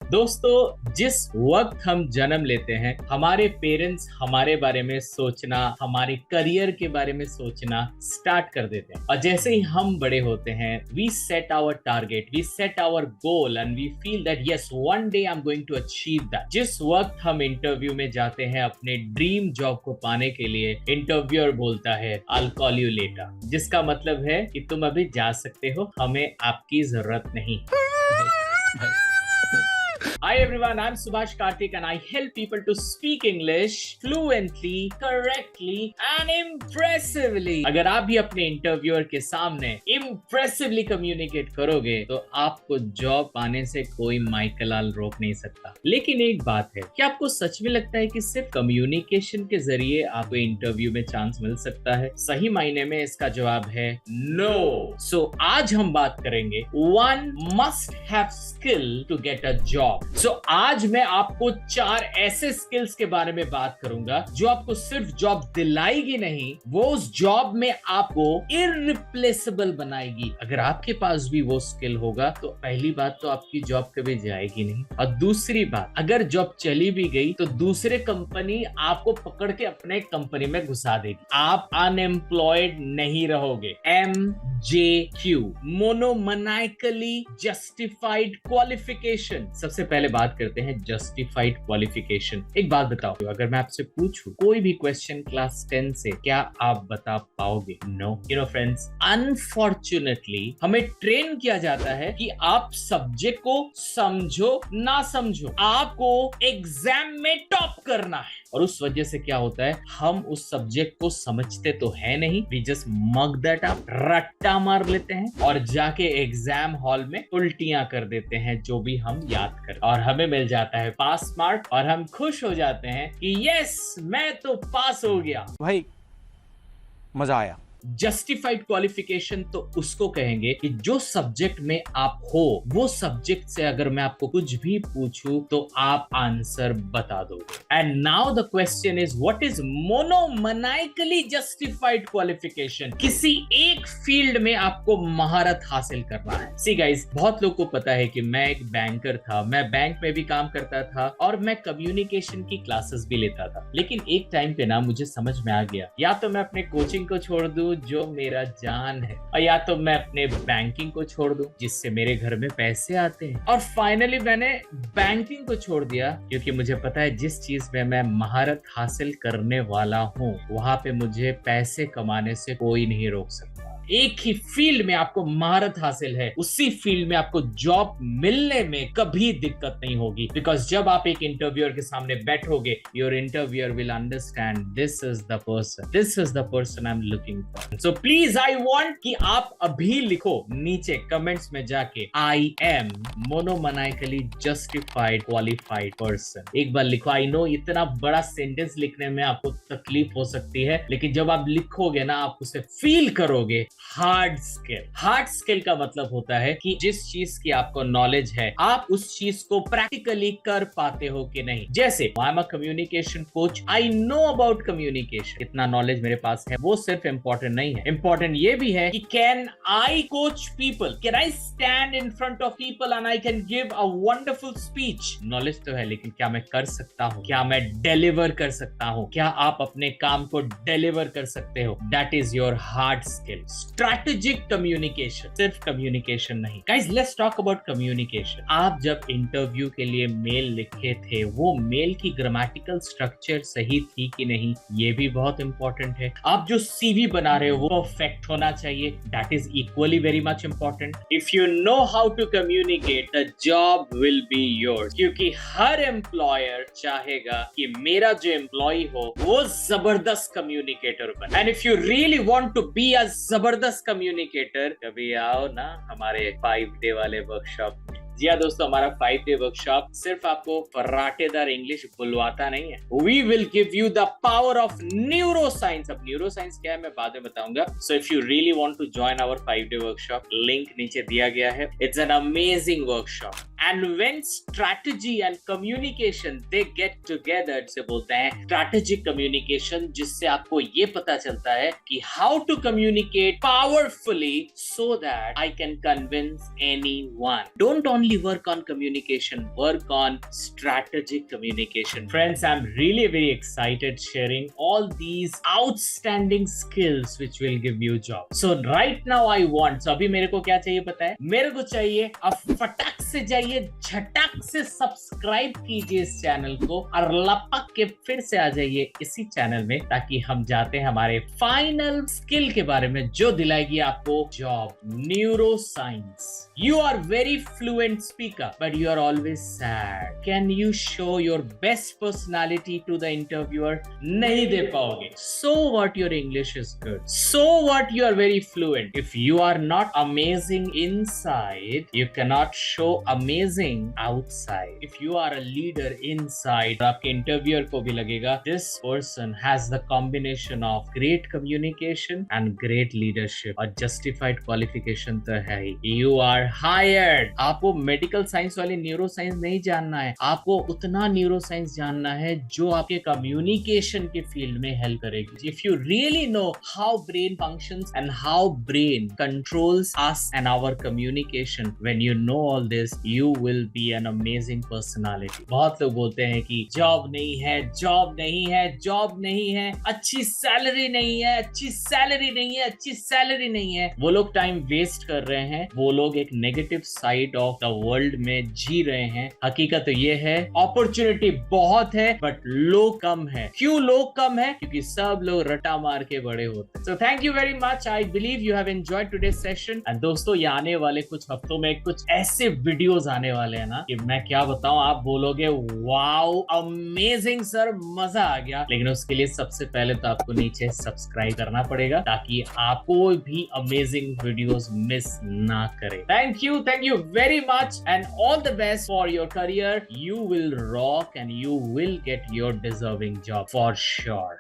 दोस्तों, जिस वक्त हम जन्म लेते हैं हमारे पेरेंट्स हमारे बारे में सोचना, हमारे करियर के बारे में सोचना स्टार्ट कर देते हैं। और जैसे ही हम बड़े होते हैं we set our target, we set our goal and we feel that yes one day I am going to achieve that. जिस वक्त हम इंटरव्यू में जाते हैं अपने ड्रीम जॉब को पाने के लिए, इंटरव्यूअर बोलता है I will call you later, जिसका मतलब है कि तुम अभी जा सकते हो, हमें आपकी जरूरत नहीं। Hi everyone, I'm Subhash Karthik and I help people to speak English fluently, correctly and impressively. अगर आप भी अपने इंटरव्यूअर के सामने impressively communicate करोगे तो आपको जॉब पाने से कोई माइकलाल रोक नहीं सकता। लेकिन एक बात है, क्या आपको सच में लगता है कि सिर्फ कम्युनिकेशन के जरिए आपको इंटरव्यू में चांस मिल सकता है? सही मायने में इसका जवाब है नो। सो आज हम बात करेंगे one must have skill to get a job. So आज मैं आपको 4 ऐसे स्किल्स के बारे में बात करूंगा जो आपको सिर्फ जॉब दिलाएगी नहीं, वो उस जॉब में आपको इररिप्लेसेबल बनाएगी। अगर आपके पास भी वो स्किल होगा तो पहली बात तो आपकी जॉब कभी जाएगी नहीं, और दूसरी बात, अगर जॉब चली भी गई तो दूसरे कंपनी आपको पकड़ के अपने कंपनी में घुसा देगी, आप अनएम्प्लॉयड नहीं रहोगे। MJQ, monomaniacally justified qualification. सबसे पहले बात करते हैं जस्टिफाइड क्वालिफिकेशन। एक बात बताओ, अगर मैं आपसे पूछूं कोई भी क्वेश्चन क्लास 10 से, क्या आप बता पाओगे? No. You know friends, unfortunately हमें ट्रेन किया जाता है कि आप सब्जेक्ट को समझो ना समझो, आपको एग्जाम में टॉप करना है। और उस वजह से क्या होता है, हम उस सब्जेक्ट को समझते तो है नहीं, we just mug that up, रट्टा मार लेते हैं और जाके एग्जाम हॉल में उल्टियां कर देते हैं जो भी हम याद कर, और हमें मिल जाता है पास मार्क और हम खुश हो जाते हैं कि यस मैं तो पास हो गया भाई, मजा आया। जस्टिफाइड क्वालिफिकेशन तो उसको कहेंगे कि जो सब्जेक्ट में आप हो वो सब्जेक्ट से अगर मैं आपको कुछ भी पूछूं तो आप आंसर बता दोगे। And now the question is what is monomaniacally justified qualification? किसी एक फील्ड में आपको महारत हासिल करना है। सी गाइस, बहुत लोग को पता है कि मैं एक बैंकर था, मैं बैंक में भी काम करता था और मैं कम्युनिकेशन की क्लासेस भी लेता था। लेकिन एक टाइम पे ना मुझे समझ में आ गया, या तो मैं अपने कोचिंग को छोड़ दूं जो मेरा जान है, और या तो मैं अपने बैंकिंग को छोड़ दूं जिससे मेरे घर में पैसे आते हैं। और फाइनली मैंने बैंकिंग को छोड़ दिया क्योंकि मुझे पता है जिस चीज में मैं महारत हासिल करने वाला हूं वहां पे मुझे पैसे कमाने से कोई नहीं रोक सकता। एक ही फील्ड में आपको महारत हासिल है, उसी फील्ड में आपको जॉब मिलने में कभी दिक्कत नहीं होगी, बिकॉज जब आप एक इंटरव्यूअर के सामने बैठोगे your interviewer will understand this is the person I am looking for. So please I want कि आप अभी लिखो नीचे कमेंट्स में जाके I am monomaniacally justified qualified person. एक बार लिखो। आई नो इतना बड़ा सेंटेंस लिखने में आपको तकलीफ हो सकती है, लेकिन जब आप लिखोगे ना आप उसे फील करोगे। हार्ड स्किल का मतलब होता है कि जिस चीज की आपको नॉलेज है आप उस चीज को प्रैक्टिकली कर पाते हो कि नहीं। जैसे I am a communication coach, I know about communication, इतना नॉलेज मेरे पास है, वो सिर्फ इंपॉर्टेंट नहीं है। इंपॉर्टेंट ये भी है कि can I coach people, can I stand in front of people and I can give a wonderful speech. Knowledge तो है, लेकिन क्या मैं कर सकता हूँ? क्या मैं डिलीवर कर सकता हूँ? क्या आप अपने काम को डिलीवर कर सकते हो? That is your hard skill. Strategic communication, सिर्फ कम्युनिकेशन नहीं। Guys, let's talk about communication. आप जब इंटरव्यू के लिए मेल लिखे थे, वो मेल की ग्रामेटिकल स्ट्रक्चर सही थी कि नहीं, ये भी बहुत इंपॉर्टेंट है। आप जो सीवी बना रहे हो वो परफेक्ट होना चाहिए, that is equally very much important. If you know how to communicate the job will be yours, क्योंकि हर एम्प्लॉयर चाहेगा कि मेरा जो एम्प्लॉय हो वो जबरदस्त कम्युनिकेटर बने। And if you really want to be a जबरदस्त कम्युनिकेटर, कभी आओ ना हमारे 5 डे वाले वर्कशॉप में। जी हाँ दोस्तों, हमारा 5 डे वर्कशॉप सिर्फ आपको फर्राटेदार इंग्लिश बुलवाता नहीं है, we will give you the power of neuro science. अब न्यूरो साइंस क्या है मैं बाद में बताऊंगा। So if you really want to join our 5 day workshop, link नीचे दिया गया है। It's an amazing workshop and when strategy and communication they get together, से बोलते हैं स्ट्रैटेजिक कम्युनिकेशन, जिससे आपको ये पता चलता है कि how to communicate powerfully so that I can convince anyone. Don't only work on communication, work on strategic communication. Friends, I'm really very excited sharing all these outstanding skills which will give you job. So right now I want, so अभी मेरे को क्या चाहिए पता है? मेरे को चाहिए अब फटाक से जाइए, झटक से सब्सक्राइब कीजिए इस चैनल को और लपक के फिर से आ जाइए इसी चैनल में, ताकि हम जाते हैं हमारे फाइनल स्किल के बारे में जो दिलाएगी आपको job. Neuro science. You are very fluent speaker, but you are always sad. Can you show your best personality to the interviewer? नहीं दे पाओगे. So what, your English is good. So what, you are very fluent. If you are not amazing inside, you cannot show amazing outside. If you are a leader inside, आपके interviewer को भी लगेगा this person has the combination of great communication and great leadership. और justified qualification तो है ही. You are hired. आपको medical science वाली neuro science नहीं जानना है, आपको उतना न्यूरो साइंस जानना है जो आपके कम्युनिकेशन के फील्ड में हेल्प करेगी. If you really know how brain functions and how brain controls us and our communication, when you know all this, you will be an amazing personality. बहुत लोग बोलते हैं कि जॉब नहीं है, जॉब नहीं है, जॉब नहीं है, अच्छी सैलरी नहीं है, अच्छी सैलरी नहीं है, अच्छी सैलरी नहीं है. वो लोग टाइम वेस्ट कर रहे हैं, वो लोग एक negative side of the world में जी रहे हैं. हकीकत तो ये है अपॉर्चुनिटी बहुत है बट लोग कम है. क्यों लोग कम है? क्योंकि सब लोग रटा मार के बड़े होते हैं. So thank you very much. I believe you have enjoyed today session. And दोस्तों, ये आने वाले कुछ हफ्तों में कुछ ऐसे वीडियोस आने वाले हैं ना कि मैं क्या बताऊं, आप बोलोगे वाओ अमेजिंग सर, मजा आ गया. लेकिन उसके लिए सबसे पहले तो आपको नीचे सब्सक्राइब करना पड़ेगा ताकि आप कोई भी अमेजिंग वीडियोस मिस ना करें. Thank you very much and all the best for your career. You will rock and you will get your deserving job for sure.